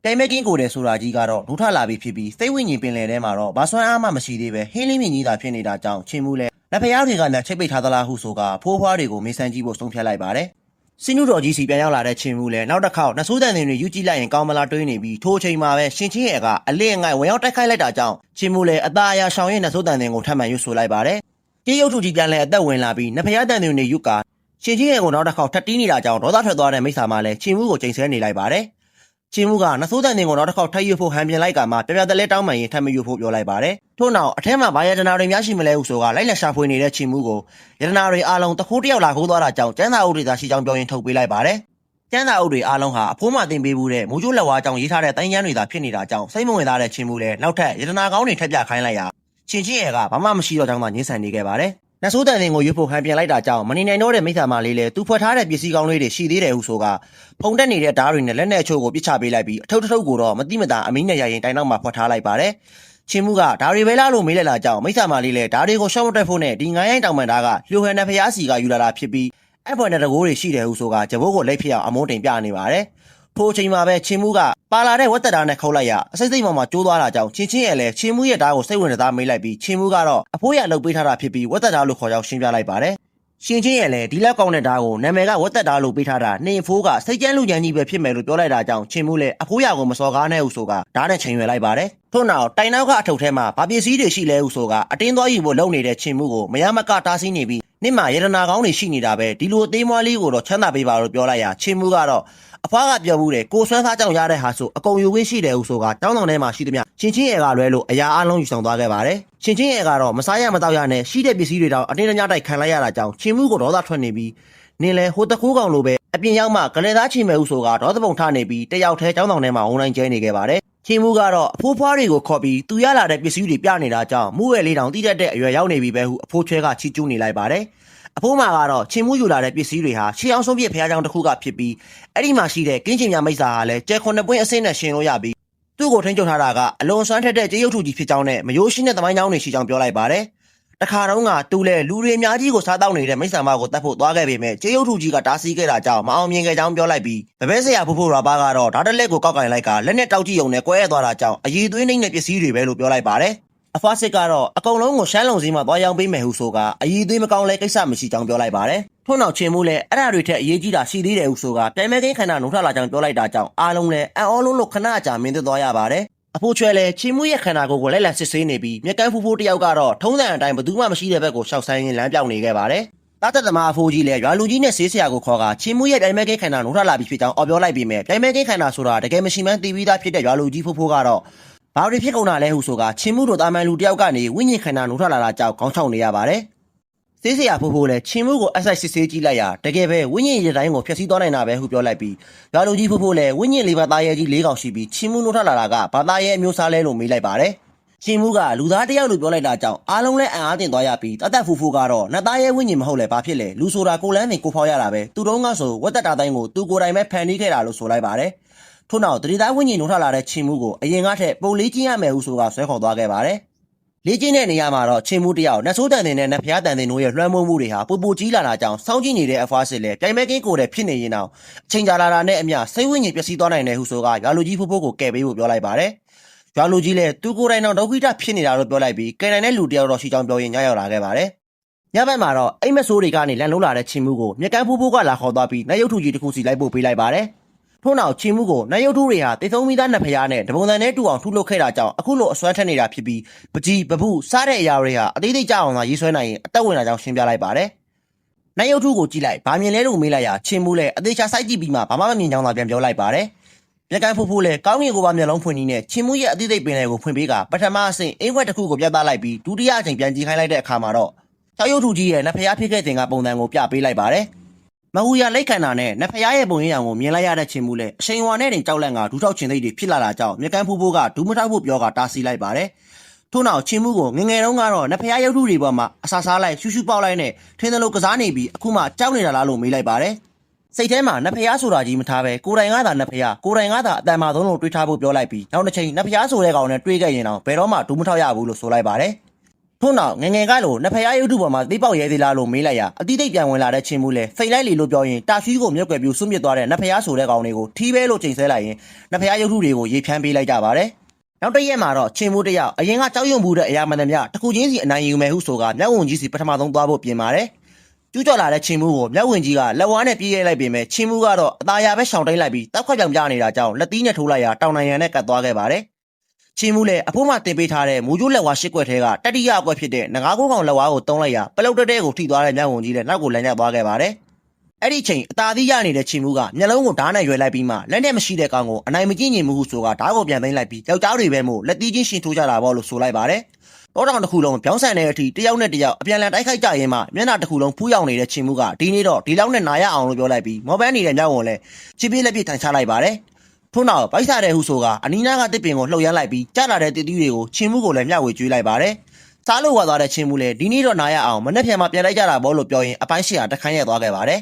တိုင်မဲကင်းကိုတယ်ဆိုတာကြီးကတော့ဒုထလာပြီးဖြစ်ပြီးစိတ်ဝိညာဉ်ပင်လယ်ထဲမှာတော့ဘာစွမ်းအားမှမရှိသေးပဲဟင်းလင်းမြင့်ကြီးသာဖြစ်နေတာကြောင့်ချင်းမှုလဲလက်ဖျားတွေကလည်းချိတ်ပိတ်ထားသလားဟုဆိုကဖိုးဖွားတွေကိုမေးဆန်းကြည့်ဖို့ဆုံးဖြတ်လိုက်ပါတယ်စင်းနူတော်ကြီးစီပြန်ရောက်လာတဲ့ချင်းမှုလဲနောက်တစ်ခေါက်နှဆိုးတန်တင်တွေယူကြည့်လိုက်ရင်ကောင်းမလားတွေးနေပြီးထိုအချိန်မှာပဲရှင်ချင်းရဲ့ကအလစ်ငိုက်ဝင်ရောက်တိုက်ခိုက်လိုက်တာကြောင့်ချင်းမှုလဲအသားအရာရှောင်ရဲ့နှဆိုးတန်တင်ကိုထပ်မံရွတ်ဆိုလိုက်ပါတယ်ကြေးရုပ်ထုကြီးပြန်လဲအသက်ဝင်လာပြီးနှဖျားတန်တင်တွေယူကရှင်ချင်းရဲ့ကိုနောက်တစ်ခေါက်ထပ်တီးနေတာကြောင့်ဒေါသထွက်သွားတဲ့မိစ္ဆာမလဲချင်းမှုကိုချိန်ဆနေလိုက်ပါတယ်ချင်းမှုကနှဆိုးတန်တင်ကိုနောက်တစ်ခေါက်ထပ်ရွတ်ဖို့ဟန်ပြင်လိုက်ကမှပြပြတလဲတောင်းမှန်ရင်ထပ်မရွတ်ဖို့ပြောလိုက်ပါတယ်ထို့နောက်အထက်မှာဘာယတနာတွေများရှိမလဲဟုဆိုကလိုက်လက်ရှာဖွေနေတဲ့ချင်းမှုကိုယတနာတွေအားလုံးတခိုးတယောက်လာခိုးသွားတာကြောင့်ကျန်းသာအုပ်တွေသာရှိကြောင်းပြောရင်ထုတ်ပေးလိုက်ပါတယ်ကျန်းသာအုပ်တွေအားလုံးဟာအဖိုးမတင်ပေးဘူးတဲ့မိုးကျိုးလက်ဝါးကြောင့်ရေးထားတဲ့တိုင်းကျန်းတွေသာဖြစ်နေတာကြောင့်စိတ်မဝင်စားတဲ့ချင်းမှုလဲနောက်ထပ်ယတနာကောင်းတွေထပ်ပြခိုင်းလိုက်ရာချင်းရဲ့ကဘာမှမရှိတော့ကြောင်းသာညှင်းဆန်နေခဲ့ပါတယ်နှဆိုးတန်တင်ကိုရွတ်ဖို့ဟန်ပြင်လိုက်တာကြောင့်မနေနိုင်တော့တဲ့မိစ္ဆာမလေးလဲသူဖွက်ထားတဲ့ပစ္စည်းကောင်းလေးတွေရှိသေးတယ်ဟုဆိုကဖုန်တက်နေတဲ့ဓားတွေနဲ့လက်နဲ့အချို့ကိုပစ်ချပေးလိုက်ပြီးအထုပ်ထုပ်ကိုတော့မတိမတာအမီးနဲ့ရရင်တိုင်နောက်မှာဖွက်ထားလိုက်ပါတယ်ချင်းမှုကဓားတွေပဲလားလို့မေးလိုက်လာကြောင်းမိစ္ဆာမလေးလဲဓားတွေကိုရှော့မတက်ဖို့နဲ့ဒီငိုင်းရိုင်းတောင်ပန်ဓားကလျှိုဟန်နဲ့ဖျားစီကယူလာတာဖြစ်ပြီးအဲ့ပေါ်နဲ့တကိုးတွေရှိတယ်ဟုဆိုကဂျဘိုးကိုလက်ဖြစ်အောင်အမိုးတင်ပြနေပါတယ်ထိုအချိန်မှာပဲချင်းမှုကပါလာတဲ့ဝက်သက်ဓာတ်နဲ့ခုတ်လိုက်ရအစိမ့်စိမ့်မှာကျိုးသွားတာကြောင့်ချင်းရဲ့လဲချင်းမှုရဲ့ဓာတ်ကိုစိတ်ဝင်စားမေးလိုက်ပြီးချင်းမှုကတော့အဖိုးရလှုပ်ပေးထားတာဖြစ်ပြီးဝက်သက်ဓာတ်လို့ခေါ်ကြောင်းရှင်းပြလိုက်ပါတယ်ချင်းရဲ့လဲဒီလောက်ကောင်းတဲ့ဓာတ်ကိုနာမည်ကဝက်သက်ဓာတ်လို့ပေးထားတာနေဖိုးကစိတ်ကြမ်းလူကြမ်းကြီးပဲဖြစ်မယ်လို့ပြောလိုက်တာကြောင့်ချင်းမှုလဲအဖိုးရကိုမစော်ကားနဲ့ဟုဆိုကဓာတ်နဲ့ချိန်ရွယ်လိုက်ပါတယ်ထို့နောက်တိုင်နောက်ကအထုပ်ထဲမှာဗာပစ္စည်းတွေရှိလဲဟုဆိုကအတင်းသွားယူဖို့လုပ်နေတဲ့ချင်းမှုကိုမရမကတားဆီးနေပြီးနေ့မှာရတနာကောင်းတွေရှိနေတာပဲဒီလိုအသေးမွားလေးကိုတော့ချမ်းသာပေးပါလို့ပြောလိုက်ရချင်းမှုကတော့အဖွားကပြောဘူးတယ်ကိုဆွမ်းသားကြောင့်ရတဲ့ဟာဆိုအကုန်ယူခွင့်ရှိတယ်ဟုဆိုကတောင်းတောင်ထဲမှာရှိသမျှချင်းရဲ့ကလွဲလို့အရာအလုံးယူဆောင်သွားခဲ့ပါတယ်ချင်းရဲ့ကတော့မစားရမတော့ရနဲ့ရှိတဲ့ပစ္စည်းတွေတောင်အတင်းအကျပ်တိုက်ခံလိုက်ရတာကြောင့်ချင်းမှုကိုဒေါသထွက်နေပြီးနင်းလဲဟိုတခိုးကောင်လိုပဲအပြင်ရောက်မှကလေးသားချိန်မဲ့ဟုဆိုကဒေါသပုံထနေပြီးတယောက်တည်းတောင်းတောင်ထဲမှာအုံတိုင်းကျဲနေခဲ့ပါတယ်ချင်းမှုကတော့အဖိုးဖွားတွေကိုခေါ်ပြီးသူရလာတဲ့ပစ္စည်းတွေပြနေတာကြောင့်မှုရဲ့လေးတောင်တိတက်တဲ့အရွယ်ရောက်နေပြီပဲဟုအဖိုးချဲကချီကျူးနေလိုက်ပါတယ်အဖိုးမကတော့ချင်းမှုယူလာတဲ့ပစ္စည်းတွေဟာရှေးအောင်ဆုံးပြဖျားကြောင်တစ်ခုကဖြစ်ပြီးအဲ့ဒီမှာရှိတဲ့ကင်းချင်များမိစ္ဆာဟာလည်းကျဲခွန်နှစ်ပွင့်အစင်းနဲ့ရှင်လို့ရပြီးသူ့ကိုထိန်းချုပ်ထားတာကအလွန်ဆွမ်းထက်တဲ့ကြေးရုပ်ထုကြီးဖြစ်ကြောင်းနဲ့မယိုးရှင်းတဲ့သမိုင်းကြောင်းတွေရှိကြောင်းပြောလိုက်ပါတယ်တခါတုန်းကသူလည်းလူတွေအများကြီးကိုစားတောက်နေတဲ့မိစ္ဆာမကိုတတ်ဖို့သွားခဲ့ပေမဲ့ကြေးရုပ်ထုကြီးကတားဆီးခဲ့တာကြောင့်မအောင်မြင်ခဲ့ကြောင်းပြောလိုက်ပြီးဗပဲဆရာဖိုးရာပါကတော့ဓာတ်တက်လက်ကိုကောက်ကင်လိုက်ကလက်နဲ့တောက်ကြည့်ုံနဲ့ကွဲရသွားတာကြောင့်အည်သွေးနှိမ့်တဲ့ပစ္စည်းတွေပဲလို့ပြောလိုက်ပါတယ်အဖွားစစ်ကတော့အကုန်လုံးကိုရှမ်းလုံစည်းမှာသွားရောက်ပေးမယ်ဟုဆိုကအည်သွေးမကောင်းလဲကိစ္စမရှိကြောင်းပြောလိုက်ပါတယ်ထို့နောက်ချင်းမှုလဲအဲ့ဓာတွေထက်အရေးကြီးတာရှိသေးတယ်ဟုဆိုကပြိုင်မဲကင်းခန္ဓာနှုတ်ထလာကြောင်းပြောလိုက်တာကြောင့်အားလုံးလဲအံ့ဩလုံးလို့ခဏကြာမင်းသက်သွားရပါတယ်အဖိုးချွဲလဲချင်းမှုရဲ့ခန္ဓာကိုယ်ကိုလိုက်လံစစ်ဆေးနေပြီးမြက်ကန်းဖူးဖူးတယောက်ကတော့ထုံးစံအတိုင်းဘသူမှမရှိတဲ့ဘက်ကိုရှောက်ဆိုင်ရင်လမ်းပြောင်းနေခဲ့ပါတယ်တာသက်သမားအဖိုးကြီးလဲရွာလူကြီးနဲ့ဆေးဆရာကိုခေါ်ကချင်းမှုရဲ့ပြိုင်မဲကင်းခန္ဓာနှုတ်ထလာပြီးဖြစ်ကြောင်းအော်ပြောလိုက်ပြီးမြဲပြိုင်မဲကင်းခန္ဓာဆိုတာတကယ်မရှိမှန်းသိပြီးသားဖြစ်တဲ့ရွာလူကြီးဖိုးကတော့ဘာတွေဖြစ်ကုန်တာလဲဟုဆိုကချင်းမှုတို့တာမန်လူတယောက်ကနေဝိညာဉ်ခန္ဓာနှုတ်ထလာတာကြောင့်ခေါင်းချောက်နေရပါတယ်ဆေးဆရာဖိုးလဲချင်းမှုကိုအဆိုင်စစ်ဆေးကြည့်လိုက်ရတကယ်ပဲဝိညာဉ်ရတိုင်းကိုဖျက်ဆီးသွားနိုင်တာပဲဟုပြောလိုက်ပြီးရွာလူကြီးဖိုးလဲဝိညာဉ်လေးပါးသားရဲကြီး၄កောင်ရှိပြီးချင်းမှုနှုတ်ထလာတာကဘာသားရဲအမျိုးစားလဲလို့မေးလိုက်ပါတယ်ချင်းမှုကလူသားတယောက်လို့ပြောလိုက်တာကြောင့်အားလုံးလဲအံ့အားသင့်သွားရပြီးတတ်ဖိုးကတော့နတ်သားရဲဝိညာဉ်မဟုတ်လဲဘာဖြစ်လဲလူဆိုတာကိုလန်းနေကိုဖောက်ရတာပဲသူတုံးကဆိုဝက်တက်တာတိုင်းကိုသူကိုယ်တိုင်ပဲဖန်တီးခဲ့တာလို့ဆိုလိုက်ပါတယ်ထို့နောက်တတိသားဝိညာဉ်နှုတ်ထလာတဲ့ချင်းမှုကိုအရင်ကထက်ပုံလေးကျင်းရမယ်ဟုဆိုကဆွဲခေါ်သွားခဲ့ပါတယ်လေ့ကျင့်တဲ့နေရာမှာတော့ချင်းမှုတယောက်နှဆိုးတန်တင်နဲ့နတ်ဖျားတန်တင်တို့ရဲ့လွှမ်းမိုးမှုတွေဟာပူကြီးလာတာကြောင့်စောင့်ကြည့်နေတဲ့အဖွားစစ်လဲပြိုင်မဲကင်းကိုယ်တည်းဖြစ်နေရင်တော့အချိန်ကြာလာတာနဲ့အမျှစိတ်ဝိညာဉ်ပျက်စီးသွားနိုင်တယ်ဟုဆိုကရွာလူကြီးဖိုးကိုကဲပေးဖို့ပြောလိုက်ပါတယ်ရွာလူကြီးလဲသူကိုယ်တိုင်တော့ဒုက္ခိတဖြစ်နေတာလို့ပြောလိုက်ပြီးကဲနိုင်တဲ့လူတယောက်တော့ရှိကြောင်းပြောရင်ညရောက်လာခဲ့ပါတယ်ညဘက်မှာတော့အိမ်မဆိုးတွေကနေလန်လုံးလာတဲ့ချင်းမှုကိုမြက်ကန်းဖိုးကလာခေါ်သွားပြီးနတ်ရုပ်ထုကြီးတစ်ခုစီလိုက်ပို့ပေးလိုက်ပါတယ်ထို့နောက်ချင်းမှုကိုနတ်ရုပ်ထုတွေဟာတေသုံးမိသားနတ်ဖျားနဲ့တပုံစံနဲ့တူအောင်ထုလုပ်ခဲ့တာကြောင့်အခုလိုအစွမ်းထက်နေတာဖြစ်ပြီးပကြီးပပုစားတဲ့အရာတွေဟာအသေးသေးကြအောင်သာရေးဆွဲနိုင်ရင်အသက်ဝင်လာကြောင်းရှင်းပြလိုက်ပါတယ်နတ်ရုပ်ထုကိုကြည့်လိုက်ဗာမြင်လဲလို့မေးလိုက်ရချင်းမှုလဲအသေးချာစိုက်ကြည့်ပြီးမှဘာမှမမြင်ကြောင်းသာပြန်ပြောလိုက်ပါတယ်မြက်ကန်းဖိုးလဲကောင်းကင်ကိုပါမျက်လုံးဖွင့်နေနဲ့ချင်းမှုရဲ့အသေးသေးပင်လယ်ကိုဖွင့်ပေးကပထမအဆင့်အင်းခွက်တစ်ခုကိုပြသလိုက်ပြီးဒုတိယအချိန်ပြန်ကြည့်ခိုင်းလိုက်တဲ့အခါမှာတော့၆ရုပ်ထုကြီးရဲ့နတ်ဖျားဖြစ်ခဲ့တဲ့ပုံစံကိုပြပေးလိုက်ပါတယ်မဟူရလက်ခန္ဓာနဲ့နတ်ဖျားရဲ့ပုံရိပ်အောင်ကိုမြင်လိုက်ရတဲ့ချင်းမှုလဲအချိန်ဝါနဲ့တင်ကြောက်လန့်ကဒူးထောက်ခြင်းသိတွေဖြစ်လာတာကြောင့်မြက်ကန်းဖိုးကဒူးမထောက်ဖို့ပြောကတားဆီးလိုက်ပါတယ်ထို့နောက်ချင်းမှုကိုငငယ်တုန်းကတော့နတ်ဖျားရုပ်ထုတွေပေါ်မှာအဆာစားလိုက်ရှူးရှူးပေါက်လိုက်နဲ့ထင်းသလိုကစားနေပြီးအခုမှကြောက်နေတာလားလို့မေးလိုက်ပါတယ်စိတ်ထဲမှာနတ်ဖျားဆိုတာကြီးမထားပဲကိုယ်တိုင်ကသာနတ်ဖျားကိုယ်တိုင်ကသာအတန်မာသုံးလို့တွေးထားဖို့ပြောလိုက်ပြီးနောက်တစ်ချိန်နတ်ဖျားဆိုတဲ့ကောင်နဲ့တွေးခဲ့ရင်တော့ဘယ်တော့မှဒူးမထောက်ရဘူးလို့ဆိုလိုက်ပါတယ်ထို ထို့နောက်ငငယ်ကလိုနဖရားရုပ်ထုပေါ်မှာသိပေါက်ရဲသေးလားလို့မေးလိုက်ရာအတိတ်ပြန်ဝင်လာတဲ့ချင်းမှုလဲဖိတ်လိုက်လီလို့ပြောရင်တာရှီကိုမြုပ်ကွယ်ပြူစွန့်ပစ်သွားတဲ့နဖရားဆိုတဲ့ကောင်တွေကိုထီးပဲလို့ချိန်ဆလိုက်ရင်နဖရားရုပ်ထုတွေကိုရေဖြန်းပေးလိုက်ကြပါတယ်နောက်တစ်ရက်မှာတော့ချင်းမှုတယောက်အရင်ကကြောက်ရွံ့မှုတဲ့အရာမှန်သမျှတစ်ခုချင်းစီအနိုင်ယူမယ်ဟုဆိုကမြောက်ဝင်ကြီးစီပထမဆုံးသွားဖို့ပြင်ပါတယ်ကျူးကျော်လာတဲ့ချင်းမှုကိုမြောက်ဝင်ကြီးကလက်ဝါးနဲ့ပြေးရိုက်လိုက်ပေမဲ့ချင်းမှုကတော့အသာရပဲရှောင်တိတ်လိုက်ပြီးတောက်ခွက်ပြောင်ပြနေတာကြောင့်လက်သီးနဲ့ထိုးလိုက်ရာတောင်နိုင်ရန်နဲ့ကတ်သွားခဲ့ပါတယ်ချင်းမှုလည်းအဖိုးမှတင်ပေးထားတဲ့မူကျိုးလက်ဝါးရှစ်ကွက်ထဲကတတိယအကွက်ဖြစ်တဲ့ငကားကိုးကောင်လက်ဝါးကိုတုံးလိုက်ရာပလုတ်တဲကိုထိသွားတဲ့မြောက်ဝင်ကြီးလည်းနောက်ကိုလမ်းကျသွားခဲ့ပါတယ်အဲ့ဒီချိန်အသာသီးရနေတဲ့ချင်းမှုကမျက်လုံးကိုဓာတ်နဲ့ရွယ်လိုက်ပြီးမှလက်နဲ့မရှိတဲ့ကောင်ကိုအနိုင်မကျင့်ညင်မှုဟုဆိုကဓာတ်ကိုပြန်သိမ်းလိုက်ပြီးယောက်ျားတွေပဲမို့လက်သီးချင်းရှင်ထိုးကြတာပေါ့လို့ဆိုလိုက်ပါတယ်တောတောင်တစ်ခုလုံးပြောင်းဆန်တဲ့အထိတယောက်နဲ့တယောက်အပြန်လန်တိုက်ခိုက်ကြရင်မှမျက်နှာတစ်ခုလုံးဖူးယောင်နေတဲ့ချင်းမှုကဒီနေ့တော့ဒီလောက်နဲ့နာရအောင်လို့ပြောလိုက်ပြီးမော်ဘန်းနေတဲ့မြောက်ဝင်လဲချစ်ပြေးလက်ပြထိုင်ချလိုက်ပါတယ်ထို့နောက်ဗိုက်စားတဲ့ဟုဆိုကအနီးနားကတစ်ပင်ကိုလှုပ်ရမ်းလိုက်ပြီးကြားလာတဲ့တစ်သီးတွေကိုချင်းမှုကိုလည်းမျှဝေကျွေးလိုက်ပါတယ်စားလို့ဝါသွားတဲ့ချင်းမှုလဲဒီနေ့တော့နာရအောင်မနေ့ပြန်မှပြန်လိုက်ကြတာပေါ့လို့ပြောရင်အပိုင်းရှေ့ဟာတခန်းရက်သွားခဲ့ပါတယ်